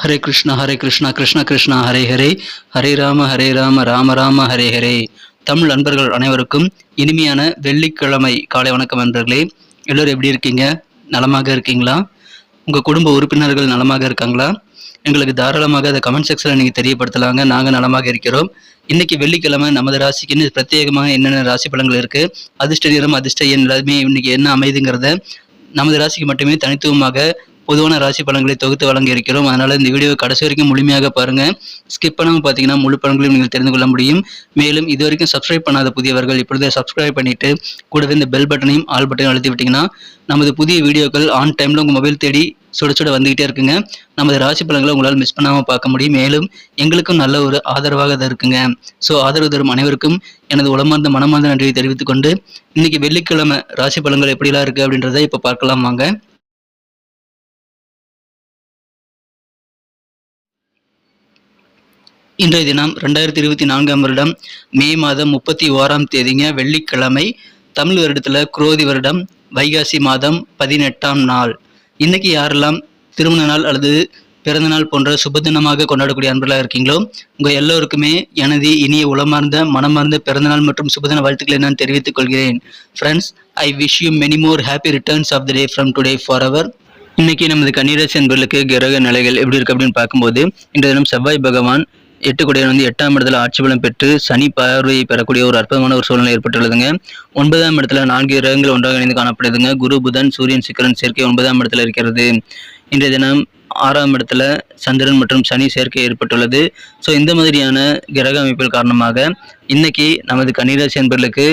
ஹரே கிருஷ்ணா கிருஷ்ண கிருஷ்ணா ஹரே ஹரே, ஹரே ராம ராம ராம ஹரே ஹரே. தமிழ் நண்பர்கள் அனைவருக்கும் இனிமையான வெள்ளிக்கிழமை காலை வணக்கம் நண்பர்களே. எல்லோரும் எப்படி இருக்கீங்க? நலமாக இருக்கீங்களா? உங்கள் குடும்ப உறுப்பினர்கள் நலமாக இருக்காங்களா? எங்களுக்கு தாராளமாக அதை கமெண்ட் செக்ஷனில் நீங்கள் தெரியப்படுத்தலாங்க. நாங்கள் நலமாக இருக்கிறோம். இன்னைக்கு வெள்ளிக்கிழமை நமது ராசிக்குன்னு பிரத்யேகமாக என்னென்ன ராசி பலன்கள் இருக்குது, அதிர்ஷ்ட நிறம் அதிர்ஷ்ட எண் எல்லாமே இன்னைக்கு என்ன அமைதுங்கிறத நமது ராசிக்கு மட்டுமே தனித்துவமாக பொதுவான ராசி பலன்களை தொகுத்து வழங்க இருக்கிறோம். அதனால இந்த வீடியோ கடைசி வரைக்கும் முழுமையாக பாருங்க. ஸ்கிப் பண்ணாமல் பார்த்தீங்கன்னா முழு பலன்களையும் நீங்கள் தெரிந்து கொள்ள முடியும். மேலும் இது வரைக்கும் சப்ஸ்கிரைப் பண்ணாத புதியவர்கள் இப்பொழுதே சப்ஸ்கிரைப் பண்ணிட்டு கூடவே இந்த பெல் பட்டனையும் ஆல் பட்டனையும் அழுத்தி விட்டீங்கன்னா நமது புதிய வீடியோக்கள் ஆன் டைம்ல உங்கள் மொபைல் தேடி சுட சுட வந்துகிட்டே இருக்குங்க. நமது ராசி பலன்களை உங்களால் மிஸ் பண்ணாமல் பார்க்க முடியும். மேலும் எங்களுக்கும் நல்ல ஒரு ஆதரவாக தான் இருக்குங்க. ஸோ ஆதரவு தரும் அனைவருக்கும் எனது உளமார்ந்த மனமார்ந்த நன்றியை தெரிவித்துக் கொண்டு இன்னைக்கு வெள்ளிக்கிழமை ராசி பலன்கள் எப்படிலாம் இருக்கு அப்படின்றத இப்போ பார்க்கலாம் வாங்க. இன்றைய தினம் 2024 வருடம் மே மாதம் 31ஆம் தேதிங்க, வெள்ளிக்கிழமை. தமிழ் வருடத்தில் குரோதி வருடம் வைகாசி மாதம் 18ஆம் நாள். இன்னைக்கு யாரெல்லாம் திருமண நாள் அல்லது பிறந்த நாள் போன்ற சுபதினமாக கொண்டாடக்கூடிய அன்பர்களாக இருக்கீங்களோ உங்கள் எல்லோருக்குமே எனது இனிய உளமார்ந்த மனமார்ந்த பிறந்தநாள் மற்றும் சுபதின வாழ்த்துக்களை நான் தெரிவித்துக் கொள்கிறேன். Friends, I wish you many more happy returns of the day from today for our. இன்னைக்கு நமது கன்னிராசி அன்பர்களுக்கு கிரக நிலைகள் எப்படி இருக்கு அப்படின்னு பார்க்கும்போது, இன்றைய தினம் செவ்வாய் பகவான் 8 குடையன் 8ஆம் இடத்துல ஆட்சி பலம் பெற்று சனி பார்வையை பெறக்கூடிய ஒரு அற்புதமான ஒரு சூழ்நிலை ஏற்பட்டுள்ளதுங்க. 9ஆம் இடத்துல 4 கிரகங்கள் ஒன்றாக இணைந்து காணப்படுதுங்க. குரு, புதன், சூரியன், சுக்கிரன் சேர்க்கை 9ஆம் இடத்துல இருக்கிறது. இன்றைய தினம் 6ஆம் இடத்துல சந்திரன் மற்றும் சனி சேர்க்கை ஏற்பட்டுள்ளது. ஸோ இந்த மாதிரியான கிரக அமைப்பில் காரணமாக இன்னைக்கு நமது கன்னிராசி அன்பர்களுக்கு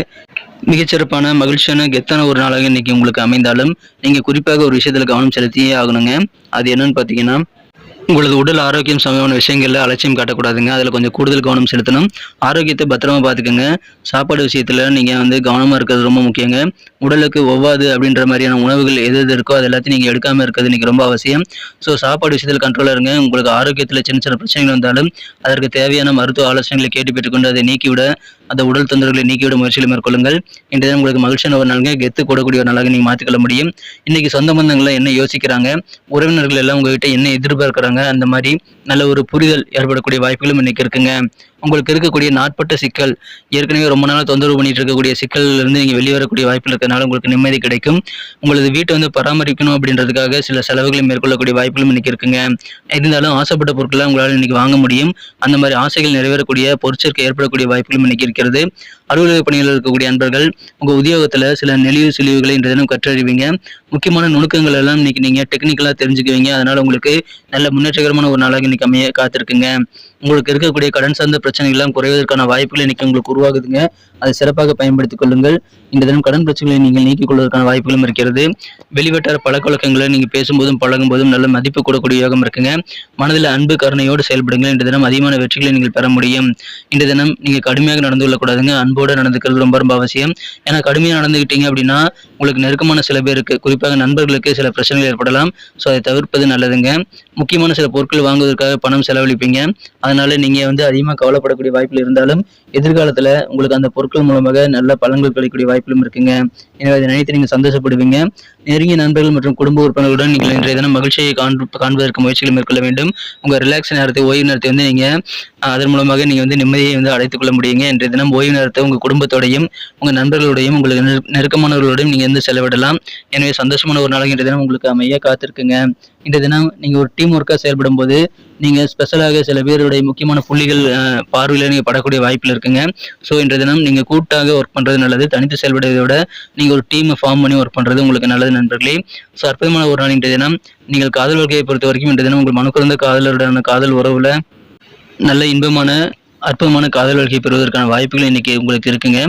மிகச்சிறப்பான மகிழ்ச்சியான கெத்தான ஒரு நாளாக இன்னைக்கு உங்களுக்கு அமைந்தாலும் நீங்கள் குறிப்பாக ஒரு விஷயத்தில் கவனம் செலுத்தியே ஆகணுங்க. அது என்னன்னு பார்த்தீங்கன்னா, உங்களது உடல் ஆரோக்கியம் சம்பந்தமான விஷயங்கள்ல அலட்சியம் காட்டக்கூடாதுங்க. அதில் கொஞ்சம் கூடுதல் கவனம் செலுத்தணும். ஆரோக்கியத்தை பத்திரமா பார்த்துக்கோங்க. சாப்பாடு விஷயத்தில் நீங்கள் கவனமாக இருக்கிறது ரொம்ப முக்கியங்க. உடலுக்கு ஒவ்வாது அப்படின்ற மாதிரியான உணவுகள் எது இருக்கோ அது எல்லாத்தையும் நீங்கள் எடுக்காமல் இருக்கிறது இன்னைக்கு ரொம்ப அவசியம். ஸோ சாப்பாடு விஷயத்தில் கண்ட்ரோலாக இருங்க. உங்களுக்கு ஆரோக்கியத்தில் சின்ன சின்ன பிரச்சனைகள் வந்தாலும் அதற்கு தேவையான மருத்துவ ஆலோசனைகளை கேட்டு பெற்றுக்கொண்டு அதை நீக்கிவிட, அந்த உடல் தொந்தரவுகளை நீக்கிவிட முயற்சிகளை மேற்கொள்ளுங்கள். இன்றைய தினம் உங்களுக்கு மகிழ்ச்சியான ஒரு நாளுங்க. கெத்து கூடக்கூடிய ஒரு நாளாக நீங்கள் மாற்றிக்கொள்ள முடியும். இன்னைக்கு சொந்த பந்தங்கள்லாம் என்ன யோசிக்கிறாங்க, உறவினர்கள் எல்லாம் உங்ககிட்ட என்ன எதிர்பார்க்கிறாங்க, அந்த மாதிரி நல்ல ஒரு புரிதல் ஏற்படக்கூடிய வாய்ப்புகளும் இன்னைக்கு இருக்குங்க. உங்களுக்கு இருக்கக்கூடிய நாட்பட்ட சிக்கல், ஏற்கனவே ரொம்ப நாளாக தொந்தரவு பண்ணிட்டு இருக்கக்கூடிய சிக்கல்ல இருந்து நீங்க வெளிவரக்கூடிய வாய்ப்பு இருக்கிறதுனால உங்களுக்கு நிம்மதி கிடைக்கும். உங்களது வீட்டை பராமரிக்கணும் அப்படின்றதுக்காக சில செலவுகளை மேற்கொள்ளக்கூடிய வாய்ப்புகளும் இன்னைக்கு இருக்குங்க. இருந்தாலும் ஆசைப்பட்ட பொருட்களை உங்களால் இன்னைக்கு வாங்க முடியும். அந்த மாதிரி ஆசைகள் நிறைவேறக்கூடிய பொருட்சேர்க்கை ஏற்படக்கூடிய வாய்ப்புகளும் இன்னைக்கு இருக்கிறது. அலுவலக பணிகளில் இருக்கக்கூடிய அன்பர்கள் உங்க உத்தியோகத்துல சில நெளிவு சுழிவுகளை இன்றைய தினம் கற்றறிவீங்க. முக்கியமான நுணுக்கங்கள் எல்லாம் இன்னைக்கு நீங்க டெக்னிக்கலா தெரிஞ்சுக்குவீங்க. அதனால உங்களுக்கு நல்ல முன்னேற்றகரமான ஒரு நாளாக இன்னைக்கு அமைய காத்திருக்குங்க. உங்களுக்கு இருக்கக்கூடிய கடன் சார்ந்த பிரச்சனைகள் எல்லாம் குறைவதற்கான வாய்ப்புகள் இன்னைக்கு உங்களுக்கு உருவாகுதுங்க. அதை சிறப்பாக பயன்படுத்திக் கொள்ளுங்கள். இந்த தினம் கடன் பிரச்சனைகளை நீங்கள் நீக்கிக் கொள்வதற்கான வாய்ப்புகளும் இருக்கிறது. வெளிவட்டார பழக்க வழக்கங்களை நீங்க பேசும்போதும் பழகும் போதும் நல்ல மதிப்பு கூடக்கூடிய யோகம் இருக்குங்க. மனதில் அன்பு கருணையோடு செயல்படுங்கள். இந்த தினம் அதிகமான வெற்றிகளை நீங்கள் பெற முடியும். இந்த தினம் நீங்க கடுமையாக நடந்து கொள்ளக்கூடாதுங்க. அன்போடு நடந்துக்கிறது ரொம்ப ரொம்ப அவசியம். ஏன்னா கடுமையாக நடந்துக்கிட்டீங்க அப்படின்னா உங்களுக்கு நெருக்கமான சில பேருக்கு, குறிப்பாக நண்பர்களுக்கு சில பிரச்சனைகள் ஏற்படலாம். ஸோ அதை தவிர்ப்பது நல்லதுங்க. முக்கியமான சில பொருட்கள் வாங்குவதற்காக பணம் செலவழிப்பீங்க. அதனால நீங்க அதிகமாக கவலைப்படக்கூடிய வாய்ப்புகள் இருந்தாலும் எதிர்காலத்துல உங்களுக்கு அந்த பொருட்கள் மூலமாக நல்ல பலன்கள் கிடைக்கக்கூடிய வாய்ப்புகளும் இருக்குங்க. எனவே அதை நினைத்து நீங்க சந்தோஷப்படுவீங்க. நெருங்கிய நண்பர்கள் மற்றும் குடும்ப உறுப்பினர்களுடன் நீங்கள் இன்றைய தினம் மகிழ்ச்சியை காண்பதற்கு முயற்சிகளை மேற்கொள்ள வேண்டும். உங்க ரிலாக்ஸ் நேரத்தை, ஓய்வு நேரத்தை நீங்க அதன் மூலமாக நீங்க நிம்மதியை அடைத்துக் கொள்ள முடியுங்க. இன்றைய தினம் ஓய்வு நேரத்தை உங்க குடும்பத்தோடையும் உங்க நண்பர்களோடையும் உங்களுக்கு நெருக்கமானவர்களோடையும் நீங்க செலவிடலாம். எனவே சந்தோஷமான ஒரு நாளாக இன்றைய தினம் உங்களுக்கு அமைய காத்திருக்குங்க. இன்றைய தினம் நீங்க ஒரு டீம் ஒர்க்கா செயல்படும் போது நீங்க ஸ்பெஷலாக சில பேருடைய முக்கியமான புள்ளிகள் பார்வையில நீங்க படக்கூடிய வாய்ப்புகள் இருக்குங்க. ஸோ இன்றைய தினம் நீங்க கூட்டாக ஒர்க் பண்றது நல்லது. தனித்து செயல்படுவதை விட நீங்க ஒரு டீமை ஃபார்ம் பண்ணி ஒர்க் பண்றது உங்களுக்கு நல்லது நண்பர்களே. ஸோ அற்புதமான ஒரு நாள் இன்றைய தினம். நீங்கள் காதல் வாழ்க்கையை பொறுத்த வரைக்கும் இன்றைய தினம் உங்கள் மனக்குறந்த காதலருடான காதல் உறவுல நல்ல இன்பமான அற்புதமான காதல் வாழ்க்கையை பெறுவதற்கான வாய்ப்புகள் இன்னைக்கு உங்களுக்கு இருக்குங்க.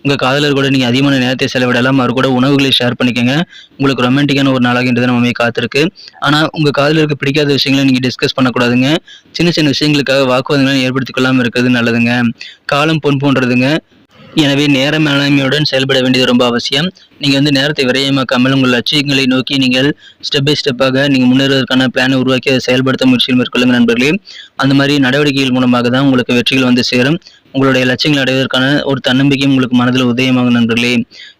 உங்க காதலர் கூட நீங்க அதிகமான நேரத்தை செலவிடலாம். அவர் கூட உணவுகளை ஷேர் பண்ணிக்கோங்க. உங்களுக்கு ரொமான்டிக்கான ஒரு நாளாக இன்றைய தினம் அமைய காத்திருக்கு. ஆனா உங்க காதலருக்கு பிடிக்காத விஷயங்களை நீங்க டிஸ்கஸ் பண்ணக்கூடாதுங்க. சின்ன சின்ன விஷயங்களுக்காக வாக்குவாதங்களை ஏற்படுத்திக் கொள்ளாமல் இருக்கிறது நல்லதுங்க. காலம் பொன் போன்றதுங்க. எனவே நேர மேலாண்மையுடன் செயல்பட வேண்டியது ரொம்ப அவசியம். நீங்க நேரத்தை விரயமாக்காமல் உங்கள் லட்சியங்களை நோக்கி நீங்கள் ஸ்டெப் பை ஸ்டெப்பாக நீங்க முன்னேறுவதற்கான பிளானை உருவாக்கி அதை செயல்படுத்த முயற்சிகள் மேற்கொள்ளுங்க நண்பர்களே. அந்த மாதிரி நடவடிக்கைகள் மூலமாக தான் உங்களுக்கு வெற்றிகள் சேரும். உங்களுடைய லட்சியங்களை அடைவதற்கான ஒரு தன்னம்பிக்கையும் உங்களுக்கு மனதில் உதயமாகும் நண்பர்களே.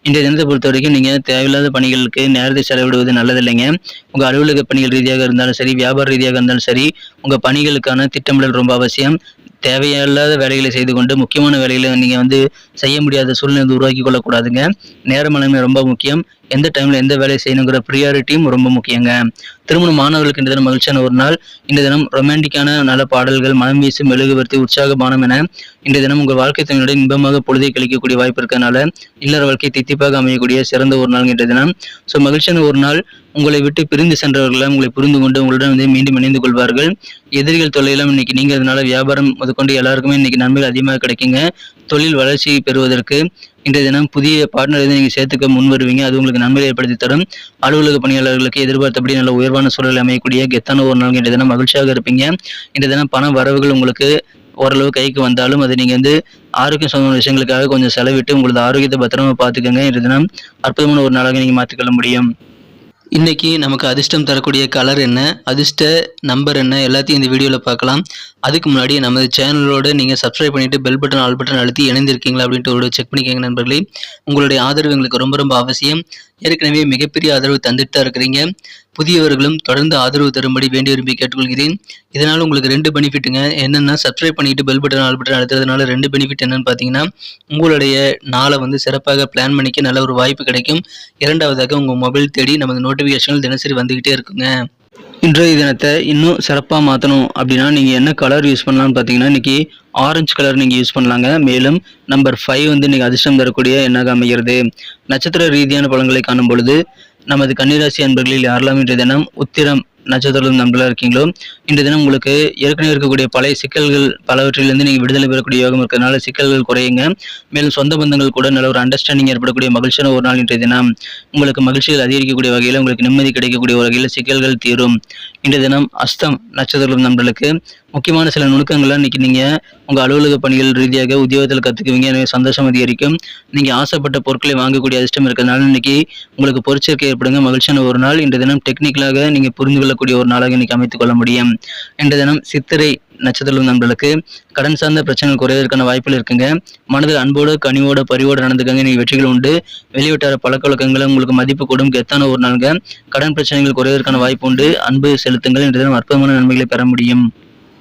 இன்றைய தினத்தை பொறுத்த வரைக்கும் நீங்க தேவையில்லாத பணிகளுக்கு நேரத்தை செலவிடுவது நல்லதில்லைங்க. உங்க அலுவலக பணிகள் ரீதியாக இருந்தாலும் சரி, வியாபார ரீதியாக இருந்தாலும் சரி, உங்க பணிகளுக்கான திட்டமிடல் ரொம்ப அவசியம். தேவையில்லாத வேலைகளை செய்து கொண்டு முக்கியமான வேலைகளை நீங்க செய்ய முடியாத சூழ்நிலை உருவாக்கி கொள்ளக்கூடாதுங்க. நேர மேலாண்மை ரொம்ப முக்கியம். எந்த டைம்ல எந்த வேலையை செய்யணுங்கிற ப்ரியாரிட்டியும் ரொம்ப முக்கியங்க. திருமணம் மாணவர்களுக்கு இந்த தினம் மகிழ்ச்சியான ஒரு நாள். இந்த தினம் ரொமான்டிக்கான நல்ல பாடல்கள், மனம் வீசு, மெழுகுவர்த்தி, உற்சாக பானம் என இந்த தினம் உங்கள் வாழ்க்கை தன்னுடைய இன்பமாக பொழுதை கழிக்கக்கூடிய வாய்ப்பு இருக்கிறதுனால இல்லற வாழ்க்கை தித்திப்பாக அமையக்கூடிய சிறந்த ஒரு நாள் இன்றைய தினம். ஸோ மகிழ்ச்சியான ஒரு நாள். உங்களை விட்டு பிரிந்து சென்றவர்கள் உங்களை புரிந்து கொண்டு உங்களுடன் மீண்டும் இணைந்து கொள்வார்கள். எதிரிகள் தொல்லையெல்லாம் இன்னைக்கு நீங்க அதனால வியாபாரம் முதற்கொண்டு எல்லாருக்குமே இன்னைக்கு நன்மைகள் அதிகமாக கிடைக்குங்க. தொழில் வளர்ச்சியை பெறுவதற்கு இன்றைய தினம் புதிய பார்ட்னர் நீங்க சேர்த்துக்க முன் வருவீங்க. அது உங்களுக்கு நன்மையை ஏற்படுத்தி தரும். அலுவலக பணியாளர்களுக்கு எதிர்பார்த்தபடி நல்ல உயர்வான சூழல் அமையக்கூடிய கெத்தான ஒரு நாள் இன்றைய தினம் மகிழ்ச்சியாக இருப்பீங்க. இன்றைய தினம் பண வரவுகள் உங்களுக்கு ஓரளவு கைக்கு வந்தாலும் அது நீங்க ஆரோக்கியம் சம்பந்தமான விஷயங்களுக்காக கொஞ்சம் செலவிட்டு உங்களது ஆரோக்கியத்தை பத்திரமா பார்த்துக்கோங்க. இன்றைய தினம் அற்புதமான ஒரு நாளாக நீங்க மாற்றிக்கொள்ள முடியும். இன்னைக்கு நமக்கு அதிர்ஷ்டம் தரக்கூடிய கலர் என்ன, அதிர்ஷ்ட நம்பர் என்ன, எல்லாத்தையும் இந்த வீடியோவில் பார்க்கலாம். அதுக்கு முன்னாடி நமது சேனலோட நீங்கள் சப்ஸ்கிரைப் பண்ணிட்டு பெல் பட்டன் ஆல் பட்டன் அழுத்தி இணைந்திருக்கீங்களா அப்படின்ட்டு ஒரு செக் பண்ணிக்கோங்க நண்பர்களே. உங்களுடைய ஆதரவு எங்களுக்கு ரொம்ப ரொம்ப அவசியம். ஏற்கனவே மிகப்பெரிய ஆதரவு தந்துட்டு தான் இருக்கிறீங்க. புதியவர்களும் தொடர்ந்து ஆதரவு தரும்படி வேண்டி விரும்பி கேட்டுக்கொள்கிறேன். இதனால் உங்களுக்கு 2 பெனிஃபிட்டுங்க. என்னென்னா சப்ஸ்கிரைப் பண்ணிட்டு பெல் பட்டன் ஆல் பட்டன் அழுத்துறதுனால 2 பெனிஃபிட் என்னன்னு பார்த்தீங்கன்னா, உங்களுடைய நாளை சிறப்பாக பிளான் பண்ணிக்க நல்ல ஒரு வாய்ப்பு கிடைக்கும். இரண்டாவதாக உங்கள் மொபைல் தேடி நமது நோட்டிஃபிகேஷன்கள் தினசரி வந்துக்கிட்டே இருக்குங்க. இன்றைய தினத்தை இன்னும் சிறப்பாக மாற்றணும் அப்படின்னா நீங்கள் என்ன கலர் யூஸ் பண்ணலாம்னு பார்த்தீங்கன்னா, இன்றைக்கி ஆரஞ்சு கலர் நீங்கள் யூஸ் பண்ணலாங்க. மேலும் நம்பர் 5 இன்றைக்கி அதிர்ஷ்டம் தரக்கூடிய எண்ணாக அமைகிறது. நட்சத்திர ரீதியான பலன்களை காணும் பொழுது நமது கன்னிராசி அன்பர்களில் யாரெல்லாம் இன்றைய தினம் உத்திரம் நட்சத்திரம் நம்பர்களாக இருக்கீங்களோ, இன்றைய தினம் உங்களுக்கு ஏற்கனவே இருக்கக்கூடிய பழைய சிக்கல்கள் பலவற்றிலிருந்து நீங்கள் விடுதலை பெறக்கூடிய யோகம் இருக்கிறதுனால சிக்கல்கள் குறையுங்க. மேலும் சொந்த பந்தங்கள் கூட நல்ல ஒரு அண்டர்ஸ்டாண்டிங் ஏற்படக்கூடிய மகிழ்ச்சியான ஒரு நாள் இன்றைய தினம். உங்களுக்கு மகிழ்ச்சிகள் அதிகரிக்கக்கூடிய வகையில், உங்களுக்கு நிம்மதி கிடைக்கக்கூடிய வகையில் சிக்கல்கள் தீரும். இன்றைய தினம் அஸ்தம் நட்சத்திரம் நண்பர்களுக்கு முக்கியமான சில நுணுக்கங்கள்லாம் இன்னைக்கு நீங்கள் உங்கள் அலுவலக பணிகள் ரீதியாக உத்தியோகத்தில் கற்றுக்குவீங்க. எனவே சந்தோஷம் அதிகரிக்கும். நீங்கள் ஆசைப்பட்ட பொருட்களை வாங்கக்கூடிய அதிர்ஷ்டம் இருக்கிறதுனால இன்னைக்கு உங்களுக்கு பொருட்சேர்க்கை ஏற்படுங்க. மகிழ்ச்சியான ஒரு நாள். இன்றைய தினம் டெக்னிக்கலாக நீங்கள் புரிந்து கொள்ளக்கூடிய ஒரு நாளாக இன்னைக்கு அமைத்துக் கொள்ள முடியும். இன்றைய தினம் சித்திரை நட்சத்திரம் நண்பர்களுக்கு கடன் சார்ந்த பிரச்சனைகள் குறைவதற்கான வாய்ப்புகள் இருக்குங்க. மனதில் அன்போடு கனிவோட பரிவோடு நடந்துக்கங்க. இன்னைக்கு வெற்றிகள் உண்டு. வெளிவட்டார பழக்க வழக்கங்களை உங்களுக்கு மதிப்பு கூடும். கெத்தான ஒரு நாளுங்க. கடன் பிரச்சனைகள் குறைவதற்கான வாய்ப்பு உண்டு. அன்பு செலுத்துங்கள். இன்றைய தினம் அற்புதமான நன்மைகளை பெற முடியும்.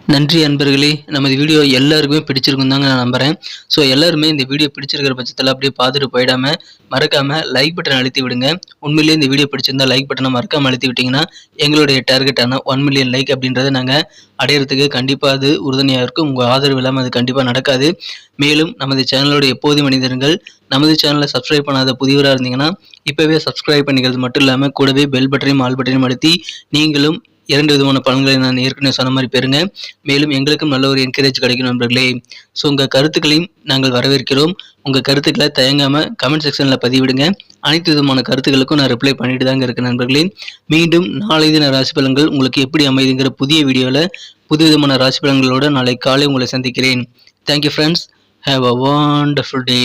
நன்றி அன்பர்களே. நமது வீடியோ எல்லாருக்குமே பிடிச்சிருக்கும் தாங்க நான் நம்புகிறேன். ஸோ எல்லாருமே இந்த வீடியோ பிடிச்சிருக்கிற பட்சத்தில் அப்படியே பார்த்துட்டு போயிடாமல் மறக்காமல் லைக் பட்டன் அழுத்தி விடுங்க. உண்மையிலேயே இந்த வீடியோ பிடிச்சிருந்தா லைக் பட்டனை மறக்காமல் அழுத்தி விட்டிங்கன்னா எங்களுடைய டார்கெட்டான 1 மில்லியன் லைக் அப்படின்றத நாங்கள் அடையிறதுக்கு கண்டிப்பாக அது உறுதுணையாக இருக்கும். உங்கள் ஆதரவு இல்லாமல் அது கண்டிப்பாக நடக்காது. மேலும் நமது சேனலோட எப்போதும் மனிதர்கள் நமது சேனலை சப்ஸ்கிரைப் பண்ணாத புதியவராக இருந்தீங்கன்னா இப்போவே சப்ஸ்கிரைப் பண்ணிக்கிறது மட்டும் இல்லாமல் கூடவே பெல் பட்டனையும் ஆல் பட்டனையும் அழுத்தி நீங்களும் 2 விதமான பலன்களை நான் ஏற்கனவே சொன்ன மாதிரி பெறுங்க. மேலும் எங்களுக்கும் நல்ல ஒரு என்கரேஜ் கிடைக்கும் நண்பர்களே. ஸோ உங்கள் கருத்துக்களையும் நாங்கள் வரவேற்கிறோம். உங்கள் கருத்துக்களை தயங்காமல் கமெண்ட் செக்ஷனில் பதிவிடுங்க. அனைத்து விதமான கருத்துக்களுக்கும் நான் ரிப்ளை பண்ணிட்டு தாங்க இருக்கேன் நண்பர்களே. மீண்டும் நாளை தின ராசி பலன்கள் உங்களுக்கு எப்படி அமைதுங்கிற புதிய வீடியோவில் புது விதமான ராசி பலன்களோடு நாளை காலை உங்களை சந்திக்கிறேன். Thank you friends. Have a wonderful day.